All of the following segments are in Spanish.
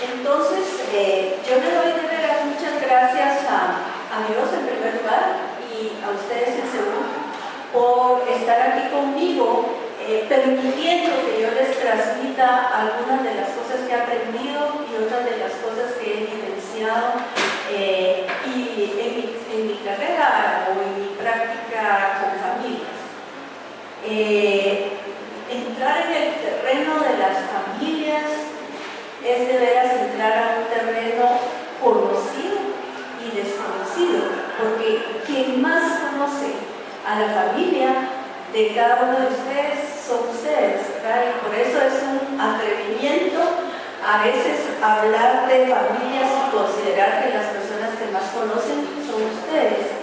Entonces, yo le doy de veras muchas gracias a Dios en primer lugar y a ustedes en segundo por estar aquí conmigo, permitiendo que yo les transmita algunas de las cosas que he aprendido y otras de las cosas que he vivenciado y en mi carrera o en mi práctica con familias. Entrar en el terreno de las familias es de veras entrar a un terreno conocido y desconocido, porque quien más conoce a la familia de cada uno de ustedes son ustedes, ¿verdad? Y por eso es un atrevimiento a veces hablar de familias y considerar que las personas que más conocen son ustedes.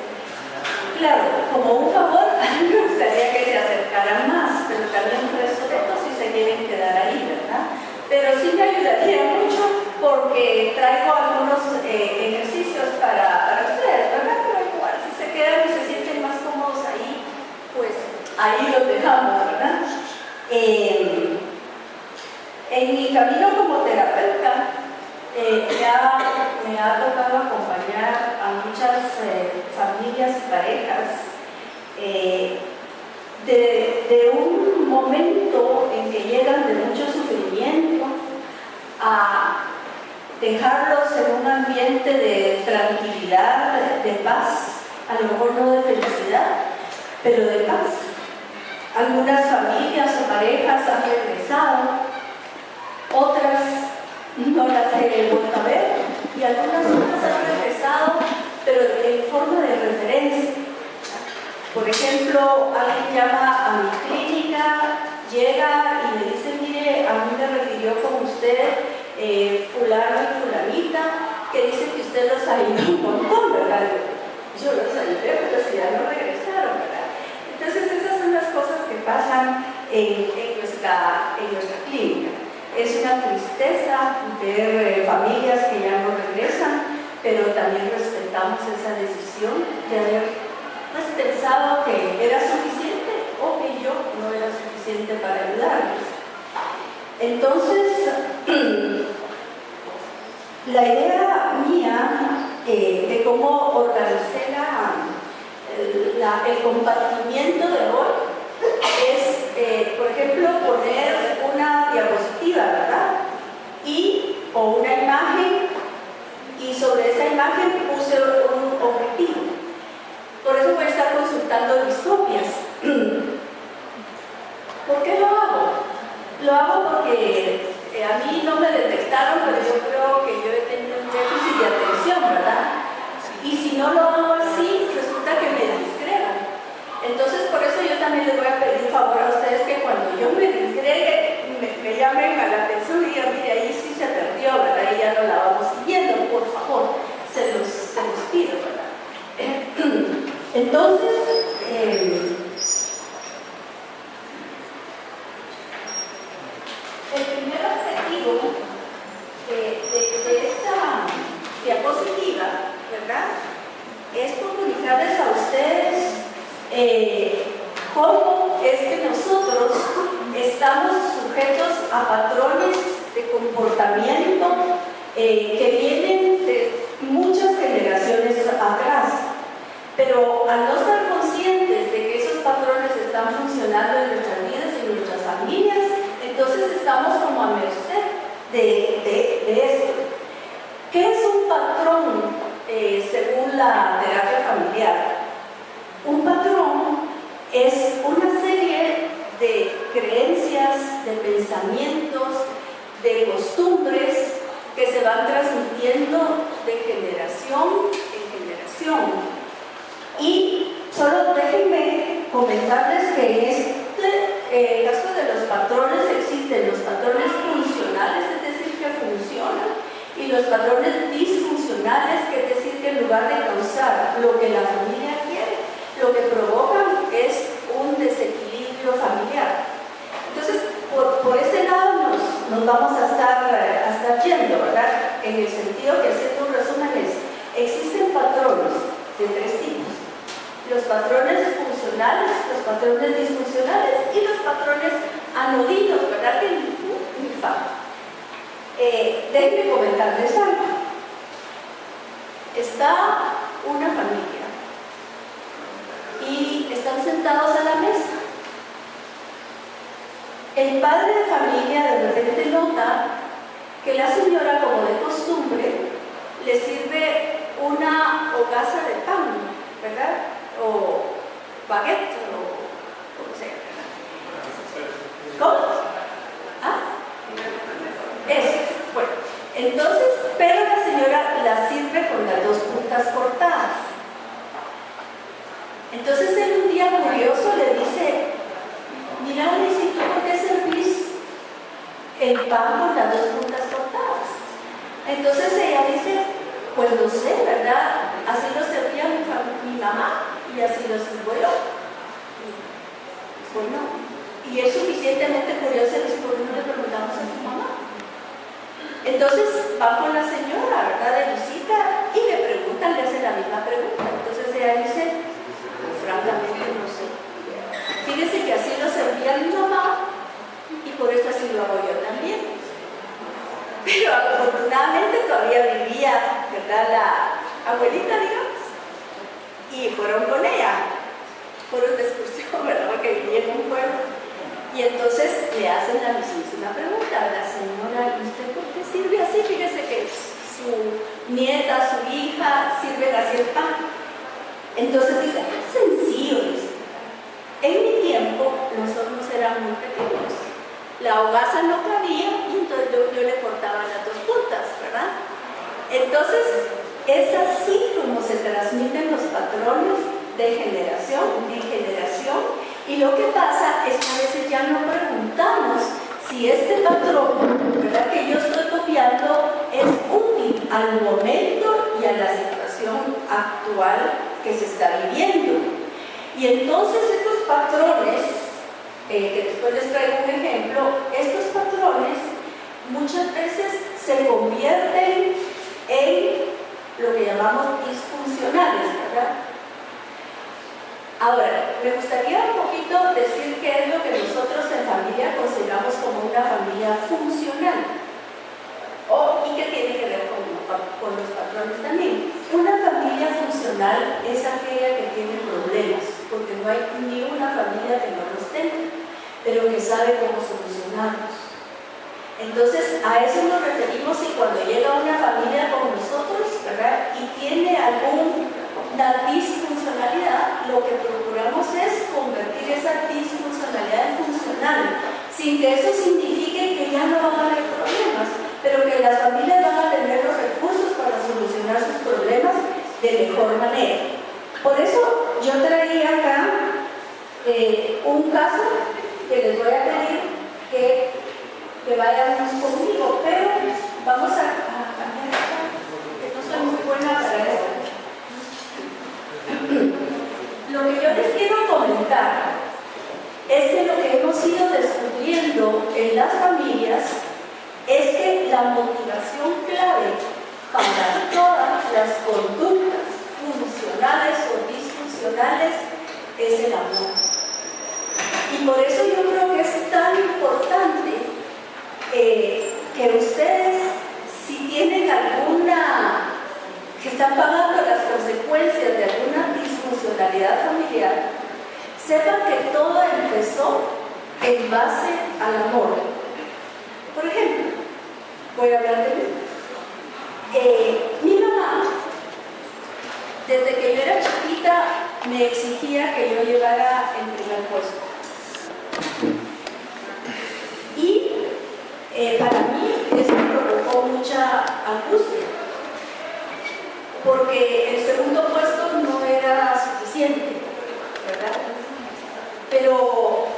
Claro, como un favor, a mí me gustaría que se acercaran más, pero también respeto si se quieren quedar ahí, ¿verdad? Pero sí me ayudaría mucho porque traigo algunos ejercicios para ustedes, ¿verdad? Pero igual, si se quedan y se sienten más cómodos ahí, pues ahí los dejamos, ¿verdad? En mi camino como terapeuta, me ha tocado acompañar a muchas familias y parejas de un momento en que llegan de mucho sufrimiento a dejarlos en un ambiente de tranquilidad, de paz, a lo mejor no de felicidad, pero de paz. Algunas familias o parejas han regresado, otras no las he vuelto a ver y algunas otras han regresado, pero en forma de referencia. Por ejemplo, alguien llama a mi clínica, llega y me dice, mire, a mí me refirió con usted fulano y fulanita, que dice que usted los ayudó un montón, ¿verdad? Yo los ayudé, pero si ya no regresaron, ¿verdad? Entonces esas son las cosas que pasan en nuestra clínica. Es una tristeza ver familias que ya no regresan, pero también respetamos esa decisión de haber pensado que era suficiente o que yo no era suficiente para ayudarles. Entonces, la idea mía de cómo organicé el compartimiento de hoy es, por ejemplo, poner una diapositiva, ¿verdad? O una imagen, y sobre esa imagen puse un objetivo. Por eso voy a estar consultando mis copias. ¿Por qué lo hago? Lo hago porque a mí no me detectaron, pero yo creo que yo he tenido un déficit de atención, ¿verdad? Y si no lo hago así, resulta que me disgregan. Entonces, por eso yo también les voy a pedir favor a ustedes que cuando yo me disgregue, me llamen a la atención y digan, mire, ahí sí se perdió, ¿verdad? Y ya no la vamos siguiendo, por favor, se los pido, ¿verdad? Entonces, el primer objetivo de esta diapositiva, ¿verdad?, es comunicarles a ustedes cómo es que nosotros estamos sujetos a patrones de comportamiento que vienen de muchas generaciones atrás. Pero al no estar conscientes de que esos patrones están funcionando en nuestras vidas y en nuestras familias, entonces estamos como a merced de esto. ¿Qué es un patrón según la terapia familiar? Un patrón es una serie de creencias, de pensamientos, de costumbres que se van transmitiendo de generación en generación. Y solo déjenme comentarles que en este caso de los patrones existen los patrones funcionales, es decir, que funcionan, y los patrones disfuncionales, que es decir, que en lugar de causar lo que la familia quiere, lo que provocan es un desequilibrio familiar. Entonces, por ese lado nos vamos a estar yendo, ¿verdad? En el sentido que, haciendo un resumen, existen patrones de tres tipos: los patrones funcionales, los patrones disfuncionales y los patrones anodinos, ¿verdad? Que ni fu ni fa. déjenme comentarles algo. Está una familia y están sentados a la mesa. El padre de familia de repente nota que la señora, como de costumbre, le sirve una hogaza de pan, ¿verdad? O baguette, o como sea. ¿Cómo? ¿Ah? Eso, bueno. Entonces, pero la señora la sirve con las dos puntas cortadas. Entonces él un día curioso le dice: mira, Alice, ¿y tú por qué servís el pan con las dos puntas cortadas? Entonces ella dice: pues no sé, ¿verdad? Así lo servía mi mamá y así lo sirvo yo. Bueno, y es suficientemente curioso, y dice: ¿por qué no le preguntamos a tu mamá? Entonces va con la señora, ¿verdad?, de visita, y le preguntan, le hacen la misma pregunta. Entonces ella dice: pues francamente no sé. Fíjese que así lo servía mi mamá y por eso así lo hago yo también. Pero afortunadamente todavía vivía, ¿verdad?, la abuelita, digamos, y fueron con ella, fueron de excursión, ¿verdad?, porque vivía en un pueblo. Y entonces le hacen la mismísima pregunta a la señora: ¿y usted por qué sirve así? Fíjese que su nieta, su hija sirven así el pan. Entonces dice: es sencillo, dice. En mi tiempo los hornos eran muy pequeños, la hogaza no cabía y entonces yo le cortaba las dos puntas, ¿verdad? Entonces es así como se transmiten los patrones de generación en generación. Y lo que pasa es que a veces ya no preguntamos si este patrón, ¿verdad?, que yo estoy copiando es útil al momento y a la situación actual que se está viviendo. Y entonces estos patrones, que después les traigo un ejemplo, estos patrones muchas veces se convierten en lo que llamamos disfuncionales, ¿verdad? Ahora, me gustaría un poquito decir qué es lo que nosotros en familia consideramos como una familia funcional, y qué tiene que ver con los patrones también. Una familia funcional es aquella que tiene problemas, porque no hay ni una familia que no los tenga, pero que sabe cómo solucionarlos. Entonces, a eso nos referimos, y cuando llega una familia con nosotros, ¿verdad?, y tiene alguna disfuncionalidad, lo que procuramos es convertir esa disfuncionalidad en funcional, sin que eso signifique que ya no van a haber problemas, pero que las familias van a tener los recursos para solucionar sus problemas de mejor manera. Por eso yo traía acá un caso que les voy a pedir que vayan conmigo, pero vamos a cambiar acá, que no soy muy buena para eso. Lo que yo les quiero comentar es que lo que hemos ido descubriendo en las familias es que la motivación clave para todas las conductas funcionales o disfuncionales es el amor. Y por eso yo creo que es tan importante que ustedes, si tienen alguna, que están pagando las consecuencias de alguna disfuncionalidad familiar, sepan que todo empezó en base al amor. Por ejemplo, voy a hablar de mí. Mi mamá, desde que yo era chiquita, me exigía que yo llevara el primer puesto. Y para mí eso provocó mucha angustia, porque el segundo puesto no era suficiente, ¿verdad? Pero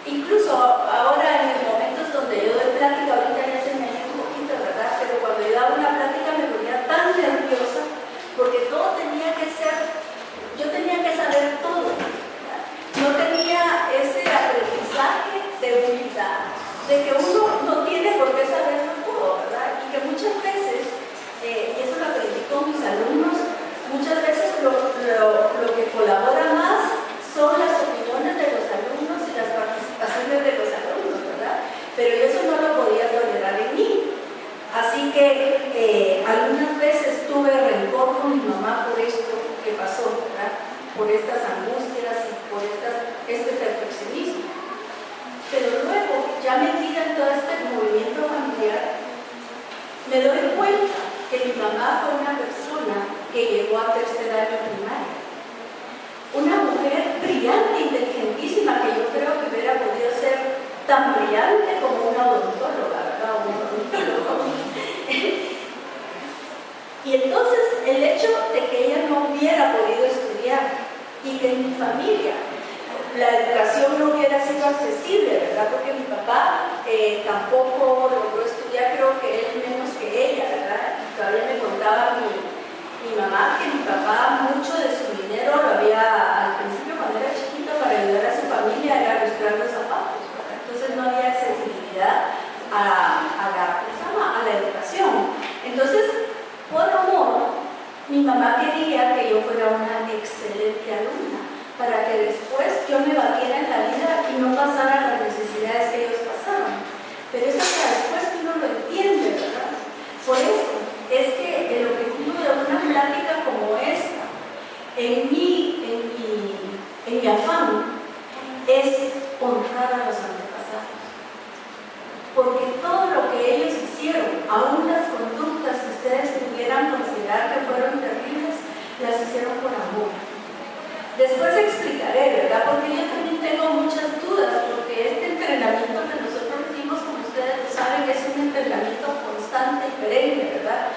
incluso ahora en los momentos donde yo doy plática, ahorita ya se me ha ido un poquito, ¿verdad? Pero cuando yo daba una plática me ponía tan nerviosa, porque todo tenía que ser, yo tenía que saber todo, ¿verdad? No tenía ese aprendizaje de humildad, de que uno no tiene por qué saberlo todo, ¿verdad? Y que muchas veces, y eso lo aprendí con mis alumnos, muchas veces lo que colabora más son las opiniones de los alumnos y las participaciones de los alumnos, ¿verdad? Pero yo eso no lo podía tolerar en mí. Así Pero luego, ya metida en todo este movimiento familiar, me doy cuenta que mi mamá fue una persona que llegó a tercer año primaria. Una mujer brillante, inteligentísima, que yo creo que hubiera podido ser tan brillante como una odontóloga, ¿verdad? Un odontólogo. Y entonces el hecho de que ella no hubiera podido estudiar y que en mi familia la educación no hubiera sido accesible, ¿verdad? Porque mi papá tampoco logró estudiar, creo que él menos que ella, ¿verdad? Y todavía me contaba mi mamá que mi papá mucho de su dinero lo había, al principio cuando era chiquito, para ayudar a su familia era ilustrar los zapatos, ¿verdad? Entonces no había accesibilidad a la educación. Entonces, por amor, mi mamá quería que yo fuera una excelente alumna, para que después yo me batiera en la vida y no pasara las necesidades que ellos pasaron. Pero eso hasta después que uno lo entiende, ¿verdad? Por eso es que el objetivo de una plática como esta, en mi afán, es honrar a los antepasados. Porque todo lo que ellos hicieron, aún las conductas que ustedes pudieran considerar que fueron terribles, las hicieron por amor. Después explicaré, ¿verdad? Porque yo también tengo muchas dudas, porque este entrenamiento que nosotros hicimos, como ustedes lo saben, es un entrenamiento constante y perenne, ¿verdad?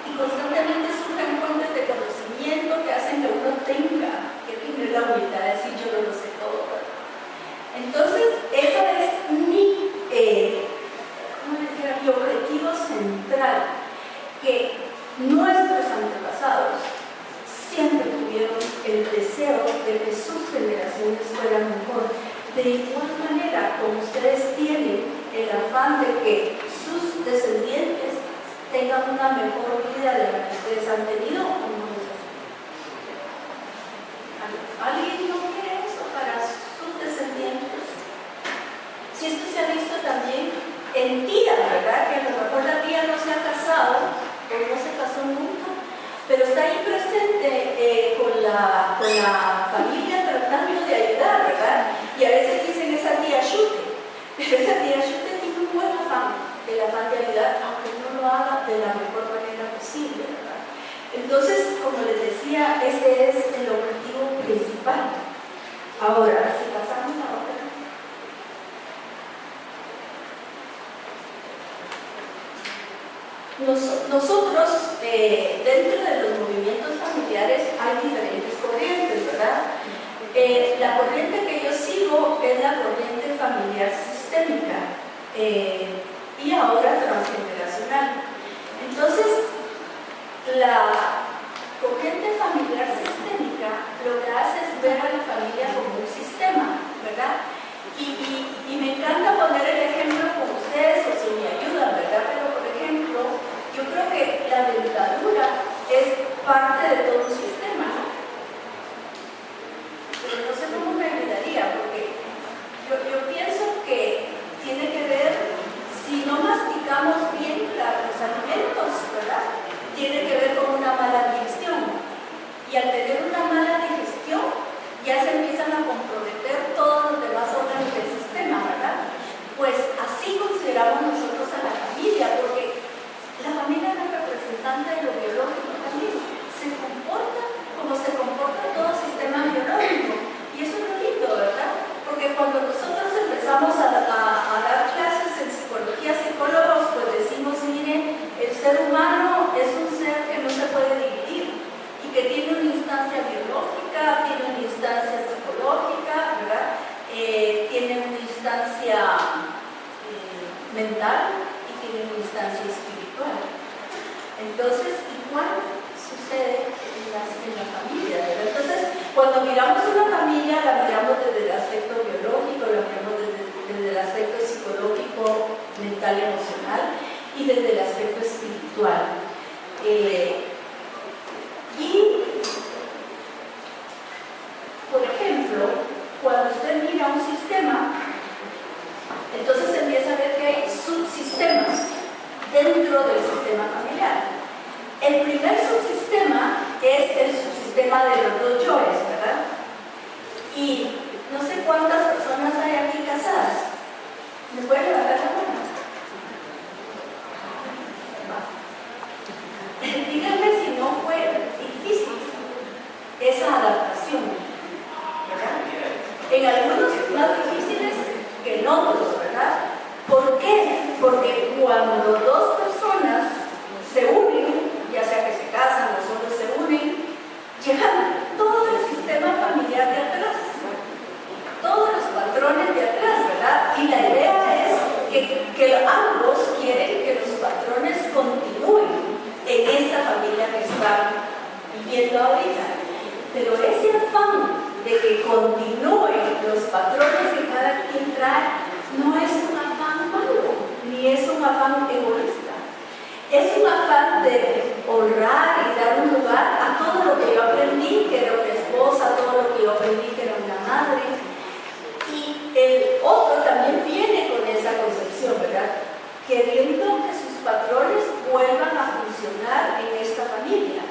Y constantemente surgen fuentes de conocimiento que hacen que uno tenga que tener la humildad de decir yo no lo sé todo, ¿verdad? Entonces, ese es mi objetivo central, que nuestros antepasados siempre tuvieron el deseo de que sus generaciones fueran mejor. De igual manera, como ustedes tienen el afán de que sus descendientes tengan una mejor vida de la que ustedes han tenido, ¿o no es así? ¿Alguien no quiere eso para sus descendientes? Si esto se ha visto también en tías, ¿verdad? Que a lo mejor la tía no se ha casado o no se casó nunca, pero está ahí presente con la familia tratando de ayudar, ¿verdad? Y a veces dicen esa tía chute, pero esa tía chute tiene un buen afán, el afán de ayudar, aunque no lo haga de la mejor manera posible, ¿verdad? Entonces, como les decía, ese es el objetivo principal. Ahora, si pasamos a otra. Nosotros, dentro de los movimientos familiares, hay diferentes corrientes, ¿verdad? La corriente que yo sigo es la corriente familiar sistémica y ahora transgeneracional. Entonces, la corriente familiar sistémica lo que hace es ver a la familia como un sistema, ¿verdad? Y me encanta poner el ejemplo con ustedes, o si me ayudan, ¿verdad? Pero, por ejemplo, yo creo que la dentadura es parte de todo un sistema, ¿no? Pero no sé cómo me ayudaría, porque yo pienso que tiene que ver, si no masticamos bien los alimentos, ¿verdad? Tiene que ver con una mala digestión. Y al tener una mala digestión, ya se empiezan a comprometer todos los demás órganos del sistema, ¿verdad? Pues así consideramos nosotros a la familia, porque la familia es la representante de lo biológico también. Se comporta como se comporta todo sistema biológico. Y eso es lo lindo, ¿verdad? Porque cuando nosotros empezamos a dar clases en psicología, psicólogos, pues decimos, miren, el ser humano es un ser que no se puede dividir y que tiene una instancia biológica, tiene una instancia psicológica, ¿verdad? Tiene una instancia mental y tiene una instancia espiritual. Entonces, igual sucede en la familia, ¿verdad? Entonces, cuando miramos una familia, la miramos desde el aspecto biológico, la miramos desde el aspecto psicológico, mental, emocional y desde el aspecto espiritual. Y, por ejemplo, cuando usted mira un sistema, entonces empieza a ver que hay subsistemas dentro del sistema familiar. El primer subsistema es el subsistema de los dos yoes, ¿verdad? Y no sé cuántas personas hay aquí casadas. viviendo ahorita. Pero ese afán de que continúen los patrones que cada quien trae no es un afán malo, ni es un afán egoísta. Es un afán de honrar y dar un lugar a todo lo que yo aprendí, que era una esposa, todo lo que yo aprendí, que era una madre. Y el otro también viene con esa concepción, ¿verdad? Queriendo que sus patrones vuelvan a funcionar en esta familia.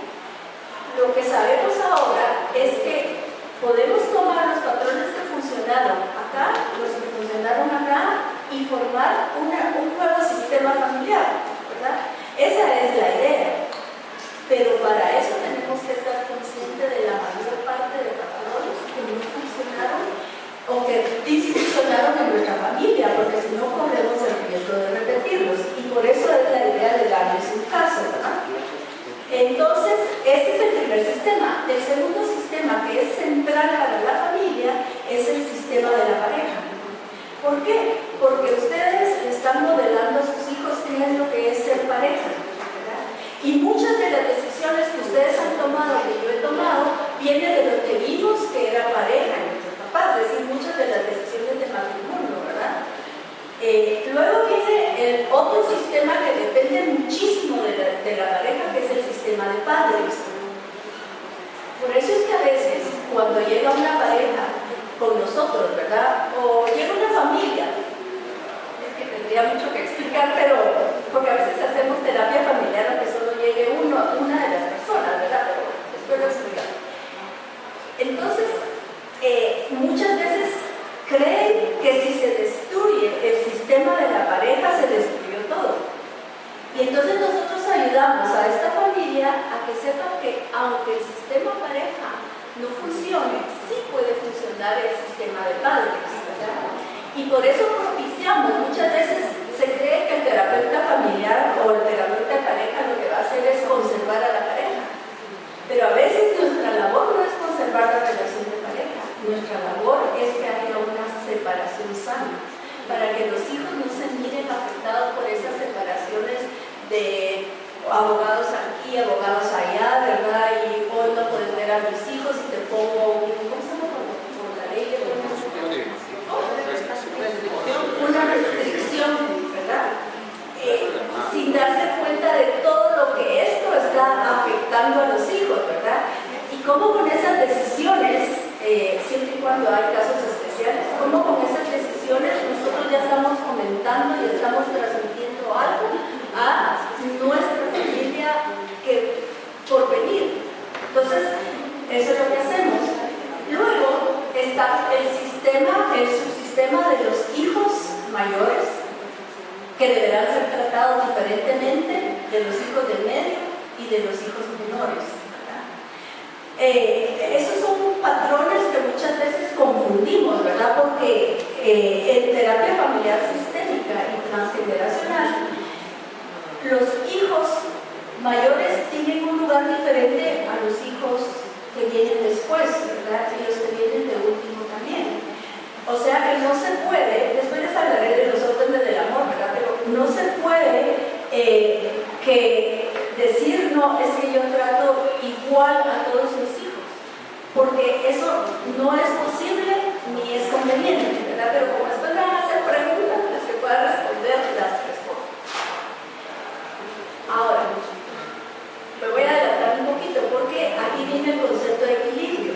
Lo que sabemos ahora es que podemos tomar los patrones que funcionaron acá, los que funcionaron acá, y formar un nuevo sistema familiar, ¿verdad? Esa es la idea. Pero para eso tenemos que estar conscientes de la mayor parte de patrones que no funcionaron o que disfuncionaron en nuestra familia, porque si no corremos el riesgo de repetirlos. Y por eso es la idea de darles un caso, ¿verdad? Entonces, este es el primer sistema. El segundo sistema, que es central para la familia, es el sistema de la pareja. ¿Por qué? Porque ustedes están modelando a sus hijos qué es lo que es ser pareja, ¿verdad? Y muchas de las decisiones que ustedes han tomado, que yo he tomado, vienen de lo que vimos que era pareja en nuestros papás, es decir, muchas de las decisiones de matrimonio, ¿verdad? Luego viene el otro sistema que depende muchísimo de la pareja, que es el sistema de padres. Por eso es que a veces, cuando llega una pareja con nosotros, ¿verdad? O llega una familia, es que tendría mucho que explicar, pero porque a veces hacemos terapia familiar aunque solo llegue una de las personas, ¿verdad? Pero espero explicar. Entonces, muchas veces creen que si se destruye el sistema de la pareja, se destruyó todo. Y entonces nosotros ayudamos a esta familia a que sepan que aunque el sistema pareja no funcione, sí puede funcionar el sistema de padres, ¿verdad? Y por eso propiciamos, muchas veces se cree que el terapeuta familiar o el terapeuta de pareja lo que va a hacer es conservar a la pareja. Pero a veces nuestra labor no es conservar la relación de pareja, nuestra labor es que haya una separación sana, para que los hijos no se miren afectados por esas separaciones de abogados aquí, abogados allá, ¿verdad? Y hoy no puedes ver a mis hijos y te pongo ¿cómo se llama? Por la ley de una restricción, ¿verdad? Sin darse cuenta de todo lo que esto está afectando a los hijos, ¿verdad? Y cómo con esas decisiones, siempre y cuando hay casos especiales, cómo con esas decisiones nosotros ya estamos comentando y estamos transmitiendo algo a nuestra familia que por venir. Entonces, eso es lo que hacemos. Luego está el subsistema de los hijos mayores, que deberán ser tratados diferentemente de los hijos del medio y de los hijos menores, ¿verdad? Esos son patrones que muchas veces confundimos, ¿verdad? Porque en terapia familiar sistémica y transgeneracional, los hijos mayores tienen un lugar diferente a los hijos que vienen después, ¿verdad? Y los que vienen de último también. O sea que no se puede, después les hablaré de los órdenes del amor, ¿verdad? Pero no se puede que decir, no, es que yo trato igual a todos mis hijos, porque eso no es posible ni es conveniente, ¿verdad? Pero como después van a hacer preguntas, las que puedan responder, las respondo. Ahora, me voy a adelantar un poquito, porque aquí viene el concepto de equilibrio.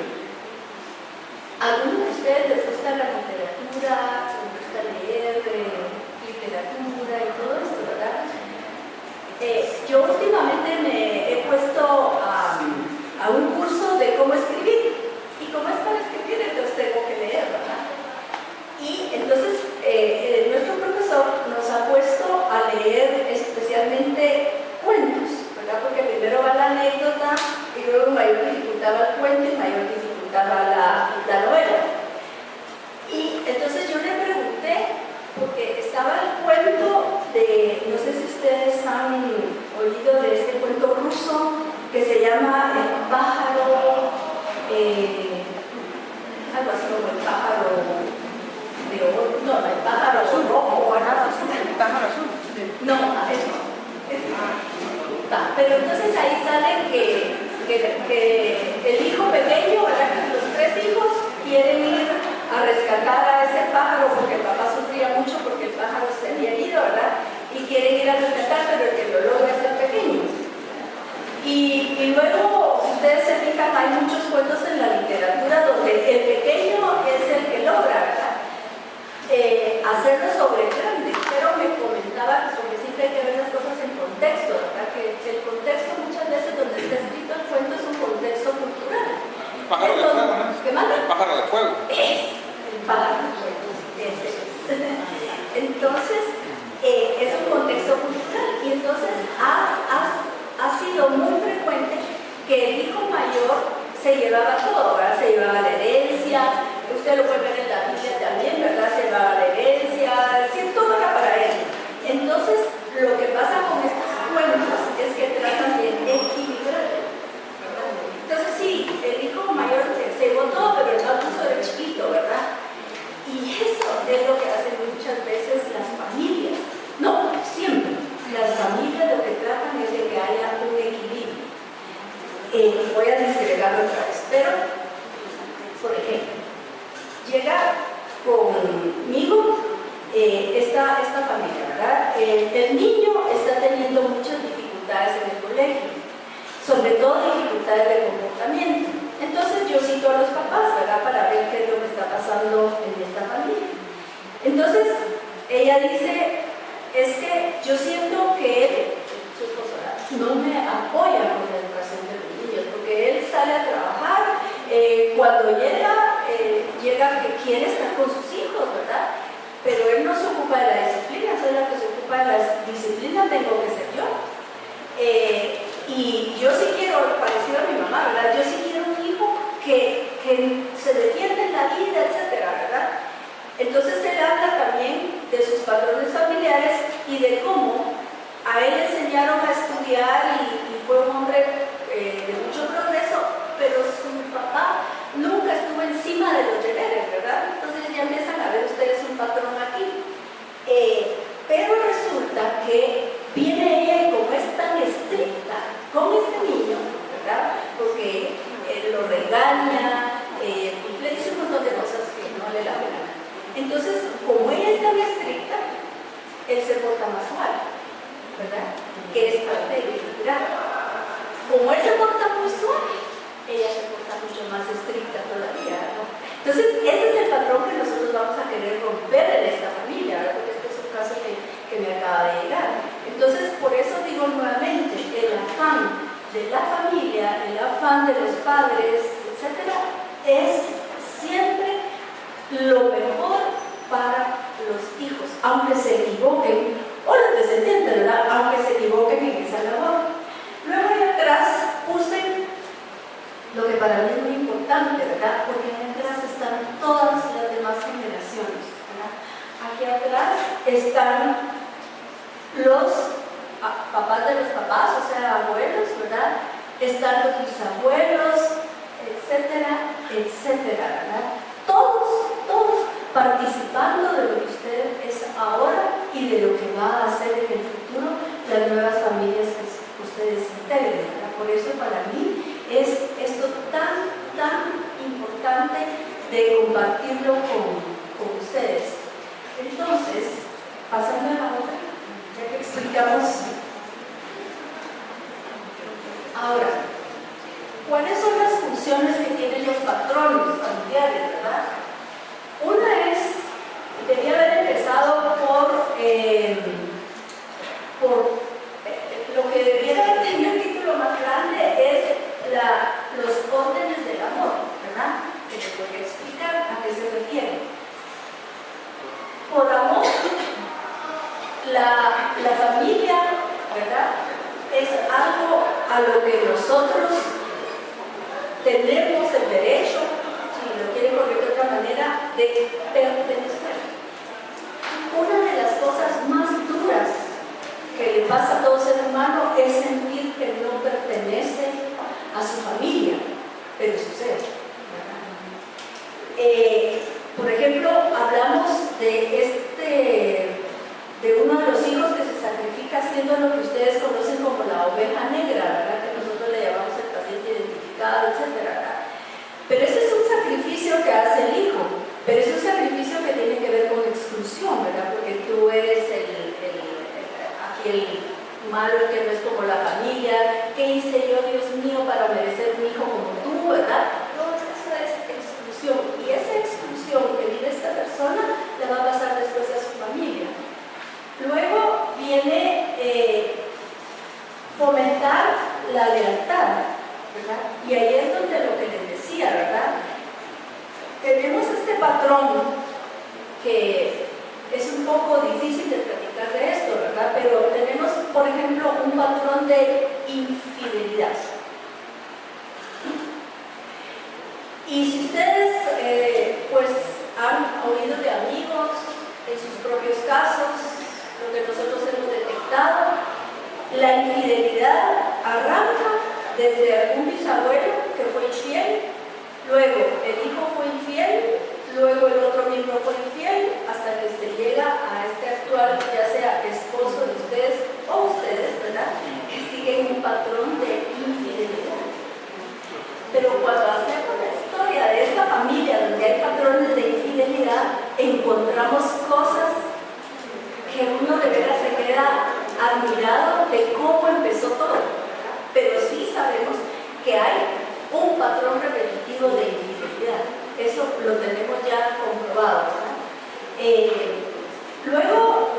¿A algunos de ustedes les gusta la literatura, les gusta leer literatura y todo esto, verdad? Yo últimamente me he puesto a un curso de cómo escribir. Y como es para escribir, entonces tengo que leer, ¿verdad? Y entonces nuestro profesor nos ha puesto a leer especialmente cuentos, ¿verdad? Porque primero va la anécdota y luego mayor dificultad va el cuento y mayor dificultad va la novela. Y entonces yo le pregunté, porque estaba el cuento de, no sé si ustedes han oído de este cuento ruso que se llama El pájaro, algo así como el pájaro de oro, no, el pájaro rojo o nada así. ¿El pájaro azul? No, eso. Pero entonces ahí sale que que el hijo pequeño, ¿verdad? Que los tres hijos quieren ir a rescatar a ese pájaro porque el papá sufría mucho porque el pájaro se había ido, ¿verdad? Y quieren ir a rescatar, pero el que lo logra es el pequeño. Y luego, si ustedes se fijan, hay muchos cuentos en la literatura donde el pequeño es el que logra, ¿verdad? Hacerlo sobre el grande. Pero me comentaba que siempre hay que ver las cosas en contexto, ¿verdad? Que el contexto muchas veces donde está escrito el cuento es un contexto cultural. El pájaro de fuego, ¿no? ¿Qué manda? El pájaro de fuego. El pájaro de fuego, ese es. Entonces, es un contexto cultural y entonces ha sido muy frecuente que el hijo mayor se llevaba todo, ¿verdad? Se llevaba la herencia, usted lo puede ver en la Biblia también, ¿verdad? Se llevaba la herencia, sí, todo era para él. Entonces, lo que pasa con estos cuentos es que tratan de equilibrar, ¿verdad? Entonces, sí, el hijo mayor se llevó todo, pero el adulto era chiquito, ¿verdad? Y eso es lo que hacen muchas veces las familias. No, siempre. Las familias lo que tratan es de que haya un equilibrio. Voy a disgregarlo otra vez, pero, por ejemplo, llega conmigo esta familia, ¿verdad? El niño está teniendo muchas dificultades en el colegio, sobre todo dificultades de comportamiento. Entonces yo cito a los papás, ¿verdad? Para ver qué es lo que está pasando en esta familia. Entonces ella dice, es que yo siento que él, su esposo, no me apoya con la educación de los niños, porque él sale a trabajar, cuando llega que quiere estar con sus hijos, ¿verdad? Pero él no se ocupa de la disciplina, soy la que se ocupa de la disciplina, tengo que ser yo. Y yo sí quiero, parecido a mi mamá, ¿verdad? Yo sí quiero un hijo que se defienda en la vida, etcétera, ¿verdad? Entonces él habla también de sus patrones familiares y de cómo a él le enseñaron a estudiar y fue un hombre de mucho progreso, pero su papá nunca estuvo encima de los deberes, ¿verdad? Entonces ya empiezan a ver ustedes un patrón aquí. Pero resulta que viene ella y como es tan estricta con este niño, ¿verdad? Porque lo regaña, le dice un montón de cosas que no le da pena. Entonces, como ella es tan estricta, él se porta más suave, ¿verdad? Que es parte de equilibrar. Como él se porta muy suave, ella se porta mucho más estricta todavía, ¿no? Entonces, ese es el patrón que nosotros vamos a querer romper en esta familia, ¿verdad? Porque este es un caso que me acaba de llegar. Entonces, por eso digo nuevamente, el afán de la familia, el afán de los padres, etcétera, es siempre lo mejor para los hijos, aunque se equivoquen, o los descendientes, ¿verdad? Aunque se equivoquen en esa labor. Luego ahí atrás puse lo que para mí es muy importante, ¿verdad? Porque ahí atrás están todas las demás generaciones, ¿verdad? Aquí atrás están los papás de los papás, o sea, abuelos, ¿verdad? Están los bisabuelos, etcétera, etcétera, ¿verdad? Todos participando de lo que usted es ahora y de lo que va a hacer en el futuro las nuevas familias que ustedes integren, ¿verdad? Por eso para mí es esto tan importante de compartirlo con ustedes. Entonces, pasando a la otra, ya que explicamos. Ahora, ¿cuáles son las funciones que tienen los patrones familiares, verdad? Una es, debía haber empezado por lo que debiera tener el título más grande es los órdenes del amor, ¿verdad? Que les voy a explicar a qué se refiere. Por amor, la familia, ¿verdad? Es algo a lo que nosotros tenemos el derecho, si lo quieren poner de otra manera, de pertenecer. Una de las cosas más duras que le pasa a todo ser humano es sentir que no pertenece a su familia, pero sucede, ¿verdad? Por ejemplo, hablamos de uno de los hijos que se sacrifica haciendo lo que ustedes conocen como la oveja negra, ¿verdad? Que nosotros le llamamos el paciente y el malo el que no es como la familia, ¿qué hice yo, Dios mío, para merecer un hijo como tú, verdad? No, eso es exclusión, y esa exclusión que vive esta persona le va a pasar después a su familia. Luego viene fomentar la lealtad, ¿verdad? Y ahí es donde lo que les decía, ¿verdad? Tenemos este patrón que es un poco difícil de platicar de esto, ¿verdad? Pero tenemos, por ejemplo, un patrón de infidelidad. Y si ustedes, pues, han oído de amigos, en sus propios casos, lo que nosotros hemos detectado, la infidelidad arranca desde algún bisabuelo que fue infiel, luego el hijo fue infiel, luego el otro miembro fue infiel, hasta que se llega a este actual, ya sea esposo de ustedes o ustedes, ¿verdad? Que siguen un patrón de infidelidad. Pero cuando hacemos la historia de esta familia donde hay patrones de infidelidad, encontramos cosas que uno de veras se queda admirado de cómo empezó todo, ¿verdad? Pero sí sabemos que hay un patrón repetitivo de infidelidad. Eso lo tenemos ya comprobado, ¿verdad? Luego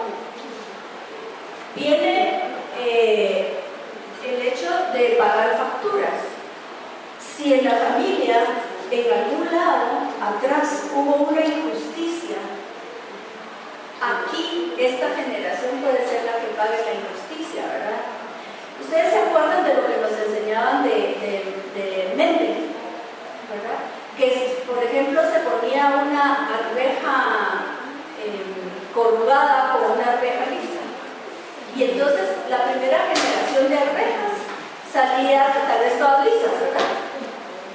viene el hecho de pagar facturas. Si en la familia, en algún lado, atrás hubo una injusticia, aquí esta generación puede ser la que pague la injusticia, ¿verdad? Ustedes se acuerdan de lo que nos enseñaban de Mendel, ¿verdad? Que, por ejemplo, se ponía una arveja corrugada con una arveja lisa. Y entonces la primera generación de arvejas salía tal vez todas lisas, ¿verdad?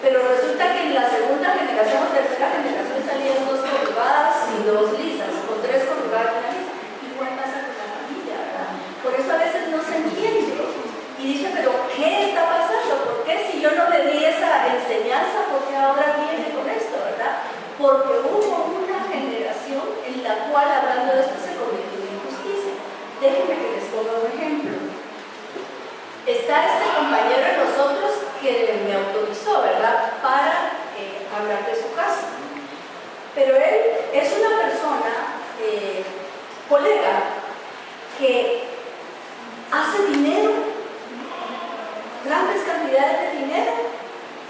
Pero resulta que en la segunda generación o tercera generación salían 2 corrugadas y 2 lisas, o 3 corrugadas y una lisa. Igual pasa con la familia, ¿verdad? Por eso a veces no se entiende. Y dice, pero ¿qué está pasando? ¿Por qué si yo no le di esa enseñanza, por qué ahora viene con esto, verdad? Porque hubo una generación en la cual, hablando de esto, se cometió una injusticia. Déjenme que les ponga un ejemplo. Está este compañero de nosotros que me autorizó, ¿verdad?, para hablar de su caso. Pero él es una persona, colega, que hace dinero, grandes cantidades de dinero,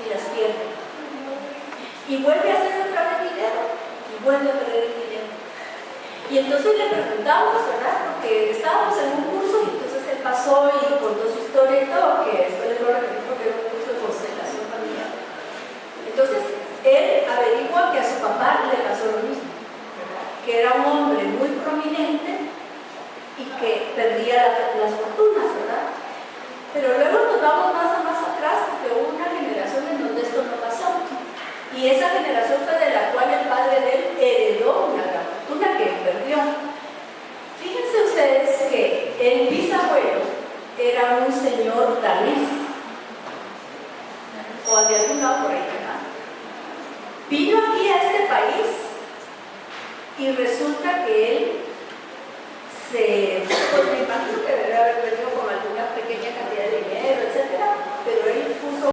y las pierde. Y vuelve a hacer otra vez dinero, y vuelve a perder el dinero. Y entonces le preguntamos, ¿verdad?, porque estábamos en un curso, y entonces él pasó y contó su historia y todo, que después les lo repetí porque era un curso de constelación familiar. Entonces, él averigua que a su papá le pasó lo mismo, ¿verdad?, que era un hombre muy prominente y que perdía las fortunas, ¿verdad? Pero luego nos vamos más atrás, porque hubo una generación en donde esto no pasó. Y esa generación fue de la cual el padre de él heredó una gran fortuna que él perdió. Fíjense ustedes que el bisabuelo era un señor danés, o de algún lado por ahí, ¿verdad? Vino aquí a este país y resulta que él